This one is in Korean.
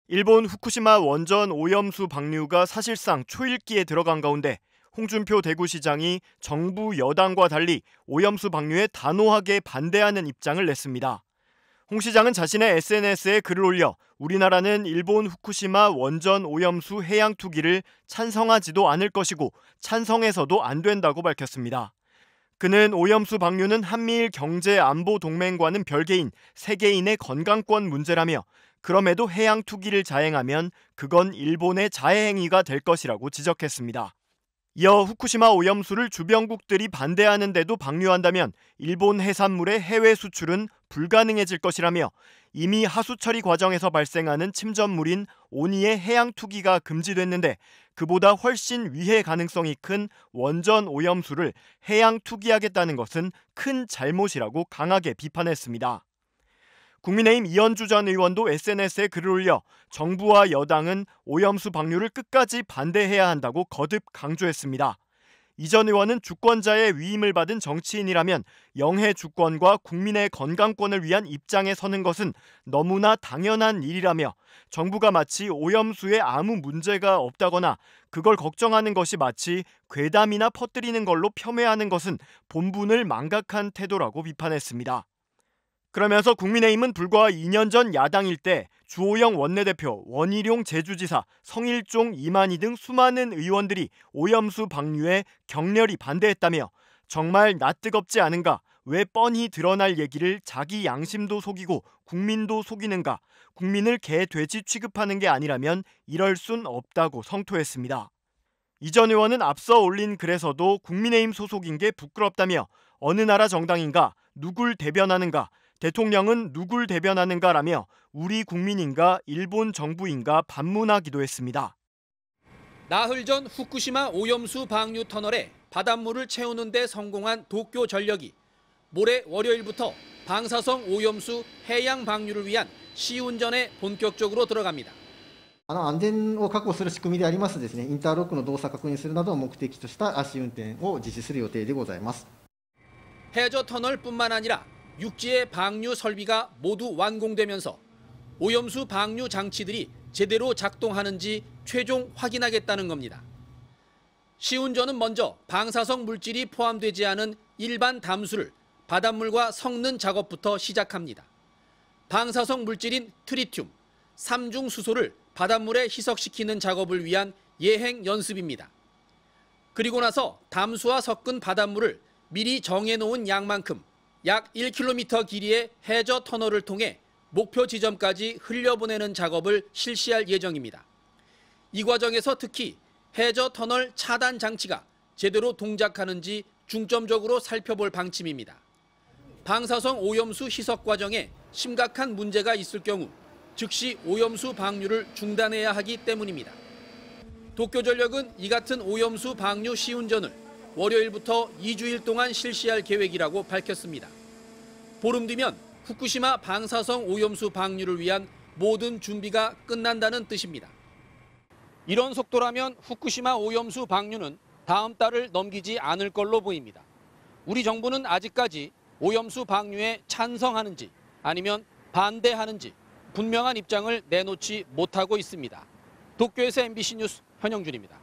일본 후쿠시마 원전 오염수 방류가 사실상 초읽기에 들어간 가운데 홍준표 대구시장이 정부 여당과 달리 오염수 방류에 단호하게 반대하는 입장을 냈습니다. 홍 시장은 자신의 SNS에 글을 올려 우리나라는 일본 후쿠시마 원전 오염수 해양 투기를 찬성하지도 않을 것이고 찬성해서도 안 된다고 밝혔습니다. 그는 오염수 방류는 한미일 경제 안보 동맹과는 별개인 세계인의 건강권 문제라며 그럼에도 해양 투기를 자행하면 그건 일본의 자해 행위가 될 것이라고 지적했습니다. 이어 후쿠시마 오염수를 주변국들이 반대하는데도 방류한다면 일본 해산물의 해외 수출은 불가능해질 것이라며 이미 하수 처리 과정에서 발생하는 침전물인 오니의 해양 투기가 금지됐는데 그보다 훨씬 위해 가능성이 큰 원전 오염수를 해양 투기하겠다는 것은 큰 잘못이라고 강하게 비판했습니다. 국민의힘 이현주 전 의원도 SNS에 글을 올려 정부와 여당은 오염수 방류를 끝까지 반대해야 한다고 거듭 강조했습니다. 이 전 의원은 주권자의 위임을 받은 정치인이라면 영해 주권과 국민의 건강권을 위한 입장에 서는 것은 너무나 당연한 일이라며 정부가 마치 오염수에 아무 문제가 없다거나 그걸 걱정하는 것이 마치 괴담이나 퍼뜨리는 걸로 폄훼하는 것은 본분을 망각한 태도라고 비판했습니다. 그러면서 국민의힘은 불과 2년 전 야당일 때 주호영 원내대표, 원희룡 제주지사, 성일종, 이만희 등 수많은 의원들이 오염수 방류에 격렬히 반대했다며 정말 낯뜨겁지 않은가, 왜 뻔히 드러날 얘기를 자기 양심도 속이고 국민도 속이는가, 국민을 개, 돼지 취급하는 게 아니라면 이럴 순 없다고 성토했습니다. 이 전 의원은 앞서 올린 글에서도 국민의힘 소속인 게 부끄럽다며 어느 나라 정당인가, 누굴 대변하는가, 대통령은 누굴 대변하는가라며 우리 국민인가 일본 정부인가 반문하기도 했습니다. 나흘 전 후쿠시마 오염수 방류 터널에 바닷물을 채우는 데 성공한 도쿄전력이 모레 월요일부터 방사성 오염수 해양 방류를 위한 시운전에 본격적으로 들어갑니다. 安全を確保する仕組みでありますですね、インターロックの動作確認するなどを目的とした試運転を実施する予定でございます。 해저 터널뿐만 아니라 육지의 방류 설비가 모두 완공되면서 오염수 방류 장치들이 제대로 작동하는지 최종 확인하겠다는 겁니다. 시운전은 먼저 방사성 물질이 포함되지 않은 일반 담수를 바닷물과 섞는 작업부터 시작합니다. 방사성 물질인 트리튬, 삼중 수소를 바닷물에 희석시키는 작업을 위한 예행 연습입니다. 그리고 나서 담수와 섞은 바닷물을 미리 정해놓은 양만큼 약 1km 길이의 해저 터널을 통해 목표 지점까지 흘려보내는 작업을 실시할 예정입니다. 이 과정에서 특히 해저 터널 차단 장치가 제대로 동작하는지 중점적으로 살펴볼 방침입니다. 방사성 오염수 희석 과정에 심각한 문제가 있을 경우 즉시 오염수 방류를 중단해야 하기 때문입니다. 도쿄전력은 이 같은 오염수 방류 시운전을 월요일부터 2주일 동안 실시할 계획이라고 밝혔습니다. 보름 뒤면 후쿠시마 방사성 오염수 방류를 위한 모든 준비가 끝난다는 뜻입니다. 이런 속도라면 후쿠시마 오염수 방류는 다음 달을 넘기지 않을 걸로 보입니다. 우리 정부는 아직까지 오염수 방류에 찬성하는지 아니면 반대하는지 분명한 입장을 내놓지 못하고 있습니다. 도쿄에서 MBC 뉴스 현영준입니다.